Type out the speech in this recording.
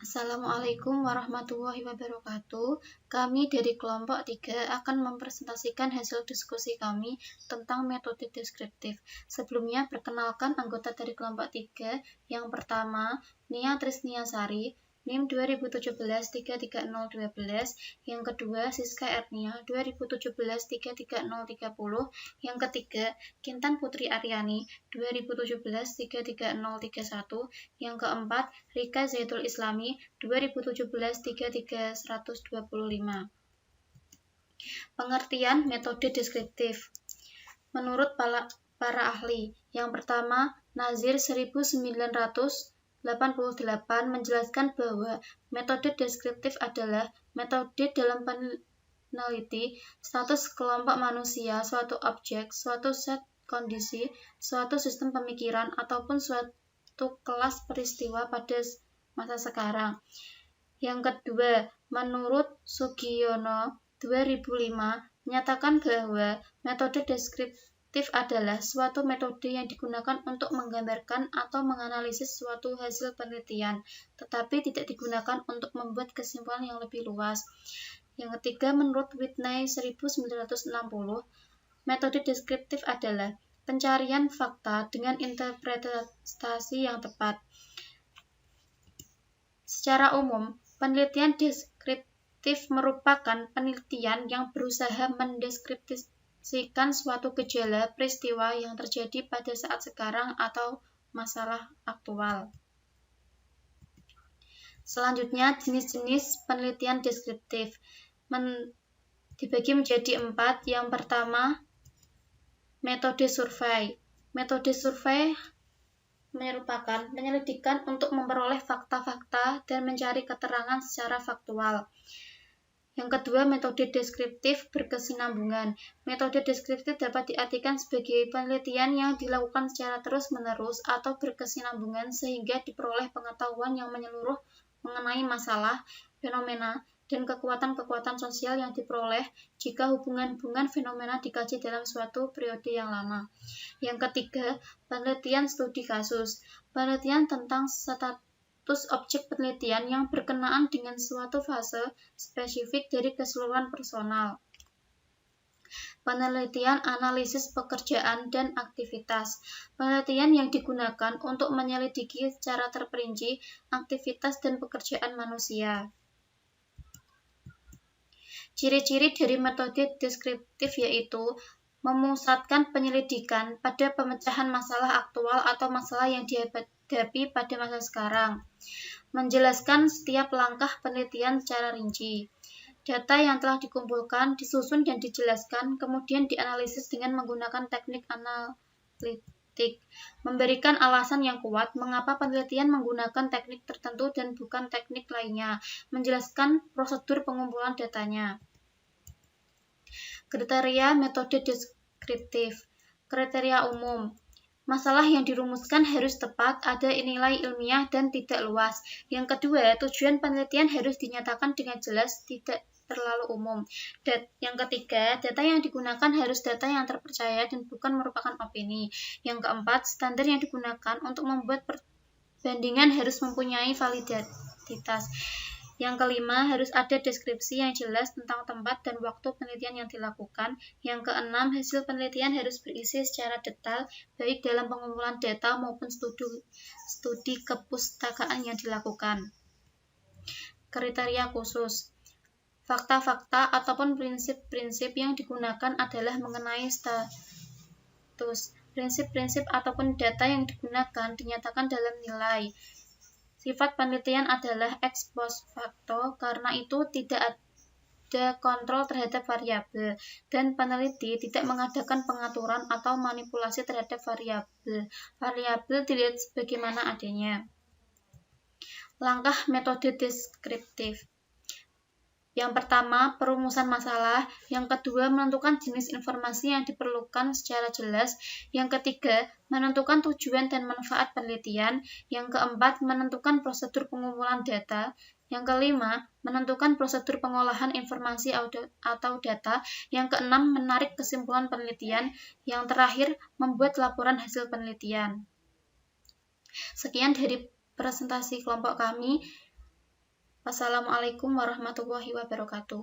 Assalamualaikum warahmatullahi wabarakatuh. Kami dari kelompok 3 akan mempresentasikan hasil diskusi kami tentang metode deskriptif. Sebelumnya, perkenalkan anggota dari kelompok 3. Yang pertama, Nia Trisniasari, NIM 2017-33012. Yang kedua, Siska Ernia, 2017-33030. Yang ketiga, Kintan Putri Aryani, 2017-33031. Yang keempat, Rika Zaitul Islami, 2017-33125. Pengertian metode deskriptif. Menurut para ahli, yang pertama, Nazir 1988 menjelaskan bahwa metode deskriptif adalah metode dalam peneliti status kelompok manusia, suatu objek, suatu set kondisi, suatu sistem pemikiran, ataupun suatu kelas peristiwa pada masa sekarang. Yang kedua, menurut Sugiono 2005 menyatakan bahwa metode deskriptif adalah suatu metode yang digunakan untuk menggambarkan atau menganalisis suatu hasil penelitian, tetapi tidak digunakan untuk membuat kesimpulan yang lebih luas. Yang ketiga, menurut Whitney 1960, metode deskriptif adalah pencarian fakta dengan interpretasi yang tepat. Secara umum, penelitian deskriptif merupakan penelitian yang berusaha mendeskripsikan suatu gejala peristiwa yang terjadi pada saat sekarang atau masalah aktual. Selanjutnya, jenis-jenis penelitian deskriptif dibagi menjadi 4. Yang pertama, metode survei. Metode survei merupakan penyelidikan untuk memperoleh fakta-fakta dan mencari keterangan secara faktual. Yang kedua, metode deskriptif berkesinambungan. Metode deskriptif dapat diartikan sebagai penelitian yang dilakukan secara terus-menerus atau berkesinambungan sehingga diperoleh pengetahuan yang menyeluruh mengenai masalah, fenomena, dan kekuatan-kekuatan sosial yang diperoleh jika hubungan-hubungan fenomena dikaji dalam suatu periode yang lama. Yang ketiga, penelitian studi kasus. Penelitian tentang status objek penelitian yang berkenaan dengan suatu fase spesifik dari keseluruhan personal. Penelitian analisis pekerjaan dan aktivitas. Penelitian yang digunakan untuk menyelidiki secara terperinci aktivitas dan pekerjaan manusia. Ciri-ciri dari metode deskriptif yaitu memusatkan penyelidikan pada pemecahan masalah aktual atau masalah yang dihadapi pada masa sekarang, menjelaskan setiap langkah penelitian secara rinci. Data yang telah dikumpulkan, disusun dan dijelaskan, kemudian dianalisis dengan menggunakan teknik analitik, memberikan alasan yang kuat mengapa penelitian menggunakan teknik tertentu dan bukan teknik lainnya, menjelaskan prosedur pengumpulan datanya. Kriteria metode deskriptif. Kriteria umum. Masalah yang dirumuskan harus tepat, ada nilai ilmiah, dan tidak luas. Yang kedua, tujuan penelitian harus dinyatakan dengan jelas, tidak terlalu umum. Yang ketiga, data yang digunakan harus data yang terpercaya dan bukan merupakan opini. Yang keempat, standar yang digunakan untuk membuat perbandingan harus mempunyai validitas. Yang kelima, harus ada deskripsi yang jelas tentang tempat dan waktu penelitian yang dilakukan. Yang keenam, hasil penelitian harus berisi secara detail, baik dalam pengumpulan data maupun studi kepustakaan yang dilakukan. Kriteria khusus. Fakta-fakta ataupun prinsip-prinsip yang digunakan adalah mengenai status. Prinsip-prinsip ataupun data yang digunakan dinyatakan dalam nilai. Sifat penelitian adalah ex post facto, karena itu tidak ada kontrol terhadap variabel, dan peneliti tidak mengadakan pengaturan atau manipulasi terhadap variabel. Variabel dilihat sebagaimana adanya. Langkah metode deskriptif. Yang pertama, perumusan masalah. Yang kedua, menentukan jenis informasi yang diperlukan secara jelas. Yang ketiga, menentukan tujuan dan manfaat penelitian. Yang keempat, menentukan prosedur pengumpulan data. Yang kelima, menentukan prosedur pengolahan informasi atau data. Yang keenam, menarik kesimpulan penelitian. Yang terakhir, membuat laporan hasil penelitian. Sekian dari presentasi kelompok kami. Wassalamualaikum warahmatullahi wabarakatuh.